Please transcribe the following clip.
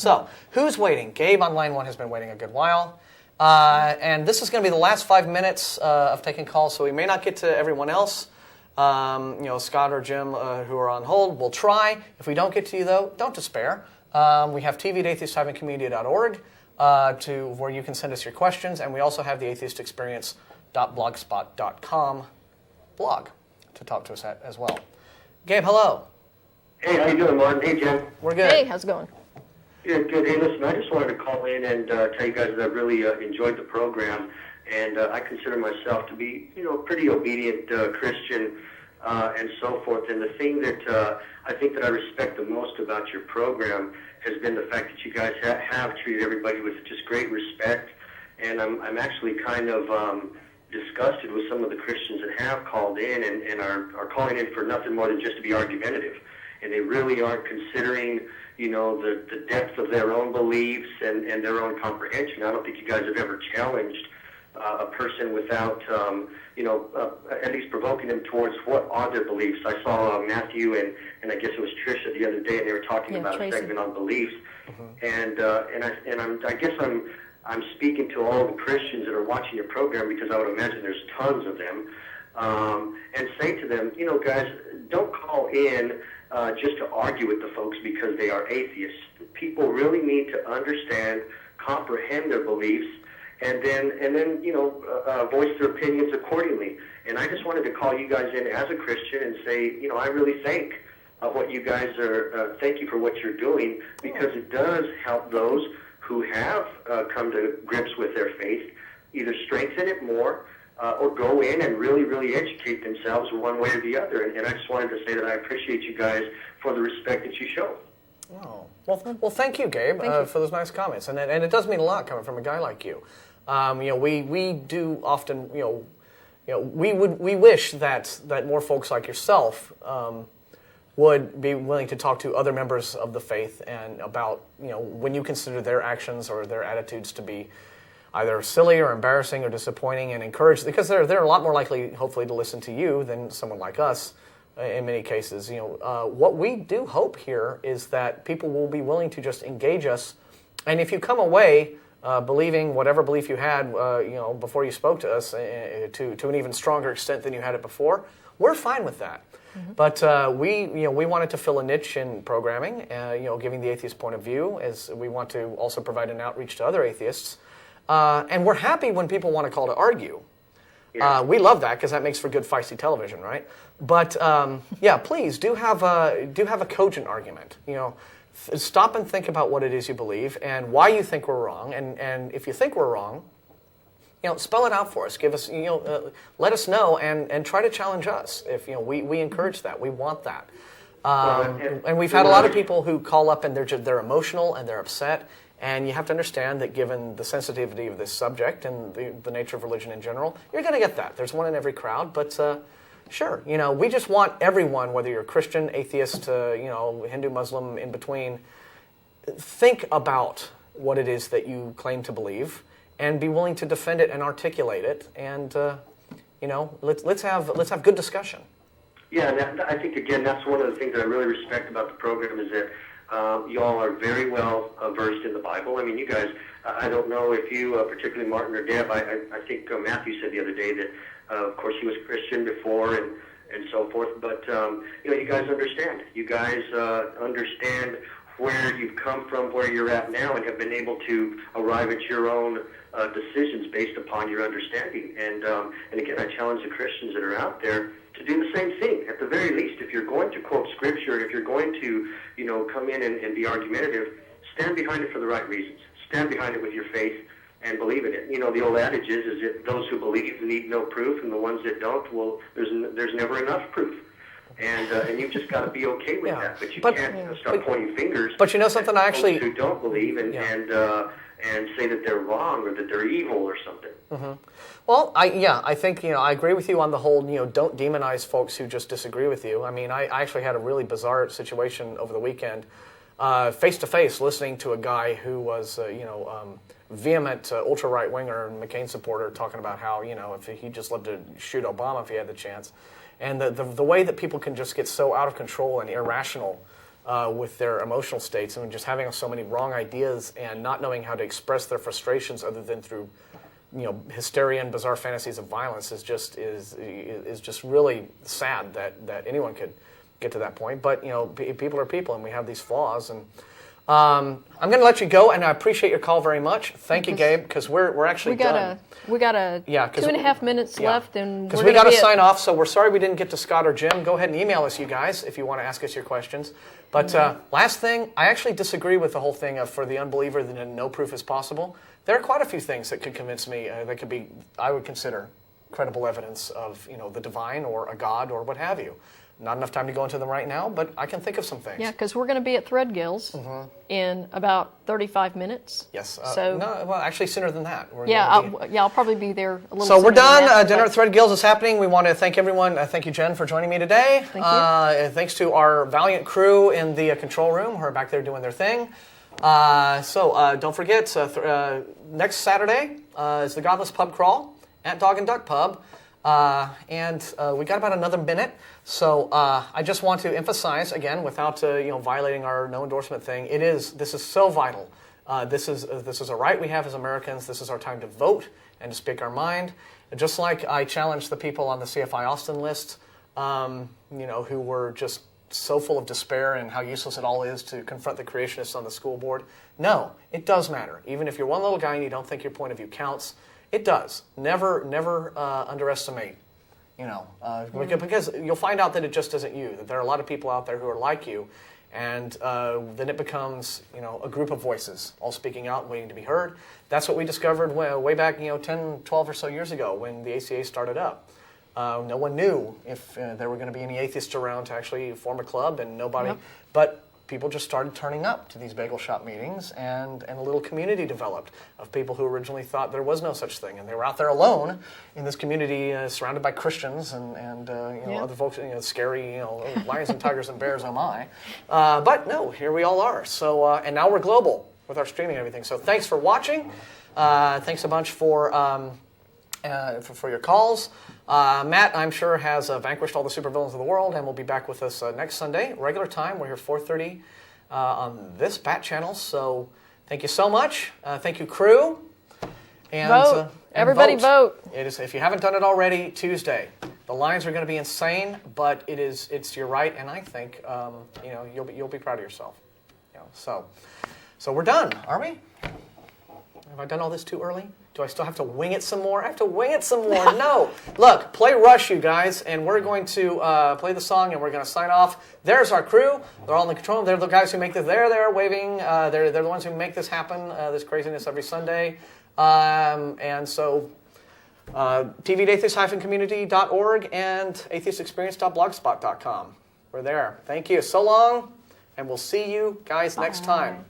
So, who's waiting? Gabe on line 1 has been waiting a good while. And this is going to be the last 5 minutes of taking calls, so we may not get to everyone else. Scott or Jim who are on hold, we'll try. If we don't get to you, though, don't despair. We have TV at atheist-community.org where you can send us your questions, and we also have the Atheist Experience.blogspot.com blog to talk to us at as well. Gabe, hello. Hey, how you doing, Martin? Hey, Jim. We're good. Hey, how's it going? Good, good. Hey, listen, I just wanted to call in and tell you guys that I really enjoyed the program, and I consider myself to be, a pretty obedient Christian and so forth. And the thing that I think that I respect the most about your program has been the fact that you guys have treated everybody with just great respect, and I'm actually kind of disgusted with some of the Christians that have called in and are calling in for nothing more than just to be argumentative. And they really aren't considering, the depth of their own beliefs and their own comprehension. I don't think you guys have ever challenged a person without, at least provoking them towards what are their beliefs. I saw Matthew and I guess it was Tricia the other day, and they were talking about Tracy. A segment on beliefs. Mm-hmm. I guess I'm speaking to all the Christians that are watching your program, because I would imagine there's tons of them, and say to them, guys, don't call in just to argue with the folks because they are atheists. People really need to understand, comprehend their beliefs, and then voice their opinions accordingly. And I just wanted to call you guys in as a Christian and say, I really thank what you guys are. Thank you for what you're doing, because it does help those who have come to grips with their faith either strengthen it more or go in and really, really educate themselves one way or the other. And I just wanted to say that I appreciate you guys for the respect that you show. Oh, well, thank you, Gabe, for those nice comments. And it does mean a lot coming from a guy like you. We do often, we wish that more folks like yourself would be willing to talk to other members of the faith and about, when you consider their actions or their attitudes to be either silly or embarrassing or disappointing, and encourage, because they're a lot more likely, hopefully, to listen to you than someone like us in many cases. What we do hope here is that people will be willing to just engage us, and if you come away believing whatever belief you had, before you spoke to us, to an even stronger extent than you had it before, we're fine with that. Mm-hmm. But we wanted to fill a niche in programming, giving the atheist point of view, as we want to also provide an outreach to other atheists. And we're happy when people want to call to argue. Yeah. We love that, because that makes for good feisty television, right? But please do have a cogent argument. Stop and think about what it is you believe and why you think we're wrong. And if you think we're wrong, spell it out for us. Give us, let us know and try to challenge us. If we encourage that, we want that. And we've had a lot of people who call up and they're emotional and they're upset. And you have to understand that given the sensitivity of this subject and the nature of religion in general, you're going to get that. There's one in every crowd, but sure, we just want everyone, whether you're Christian, atheist, Hindu, Muslim, in between, think about what it is that you claim to believe and be willing to defend it and articulate it. And let's have good discussion. Yeah, and I think again that's one of the things that I really respect about the program is that. You all are very well versed in the Bible. I mean, you guys, I don't know if you, particularly Martin or Deb, I think Matthew said the other day that, of course, he was Christian before and so forth, but, you guys understand. You guys understand where you've come from, where you're at now, and have been able to arrive at your own decisions based upon your understanding. And again, I challenge the Christians that are out there to do the same thing. At the very least, if you're going to quote Scripture, if you're going to, come in and be argumentative, stand behind it for the right reasons. Stand behind it with your faith and believe in it. The old adage is that those who believe need no proof, and the ones that don't, well, there's never enough proof. And you've just got to be okay with that. But you can't start pointing fingers. But something, I actually who don't believe and say that they're wrong or that they're evil or something. Mm-hmm. Well, I think, I agree with you on the whole, don't demonize folks who just disagree with you. I mean, I actually had a really bizarre situation over the weekend, face-to-face, listening to a guy who was, vehement ultra-right-winger and McCain supporter talking about how, if he'd just love to shoot Obama if he had the chance. And the way that people can just get so out of control and irrational with their emotional states and just having so many wrong ideas and not knowing how to express their frustrations other than through hysteria and bizarre fantasies of violence is just really sad that anyone could get to that point. But people are people, and we have these flaws. And I'm going to let you go, and I appreciate your call very much. Thank you, Gabe, because we're actually done. We got 2.5 minutes left, and because we got to sign off. So we're sorry we didn't get to Scott or Jim. Go ahead and email us, you guys, if you want to ask us your questions. But last thing, I actually disagree with the whole thing of for the unbeliever that no proof is possible. There are quite a few things that could convince me that could be, I would consider, credible evidence of the divine or a god or what have you. Not enough time to go into them right now, but I can think of some things. Yeah, because we're going to be at Threadgill's in about 35 minutes. Yes. So well, actually sooner than that. I'll probably be there a little. So we're done. Dinner at Threadgill's is happening. We want to thank everyone. Thank you, Jen, for joining me today. Thank you. Thanks to our valiant crew in the control room who are back there doing their thing. Don't forget, next Saturday is the Godless Pub Crawl at Dog and Duck Pub. And we got about another minute, so I just want to emphasize again, without violating our no endorsement thing. This is so vital. This is a right we have as Americans. This is our time to vote and to speak our mind. And just like I challenged the people on the CFI Austin list, who were just so full of despair and how useless it all is to confront the creationists on the school board. No, it does matter. Even if you're one little guy and you don't think your point of view counts. It does. Never underestimate, because you'll find out that it just isn't you, that there are a lot of people out there who are like you, and then it becomes, a group of voices all speaking out and waiting to be heard. That's what we discovered way back, 10, 12 or so years ago when the ACA started up. No one knew if there were going to be any atheists around to actually form a club, and nobody, but people just started turning up to these bagel shop meetings, and a little community developed of people who originally thought there was no such thing, and they were out there alone in this community, surrounded by Christians and other folks, scary, lions and tigers and bears, oh my. But no, here we all are. So and now we're global with our streaming and everything. So thanks for watching. Thanks a bunch for your calls. Matt, I'm sure, has vanquished all the supervillains of the world and will be back with us next Sunday, regular time. We're here 4:30 on this Bat channel. So thank you so much. Thank you, crew. And vote. Everybody vote. It is, if you haven't done it already, Tuesday. The lines are going to be insane, but it's your right, and I think you'll be proud of yourself. So we're done, are we? Have I done all this too early? Do I still have to wing it some more? I have to wing it some more. No. Look, play Rush, you guys, and we're going to play the song, and we're going to sign off. There's our crew. They're all in the control room. They're the guys who make this. They're waving. They're the ones who make this happen, this craziness every Sunday. And so TV at atheist-community.org and atheistexperience.blogspot.com. We're there. Thank you. So long, and we'll see you guys next time.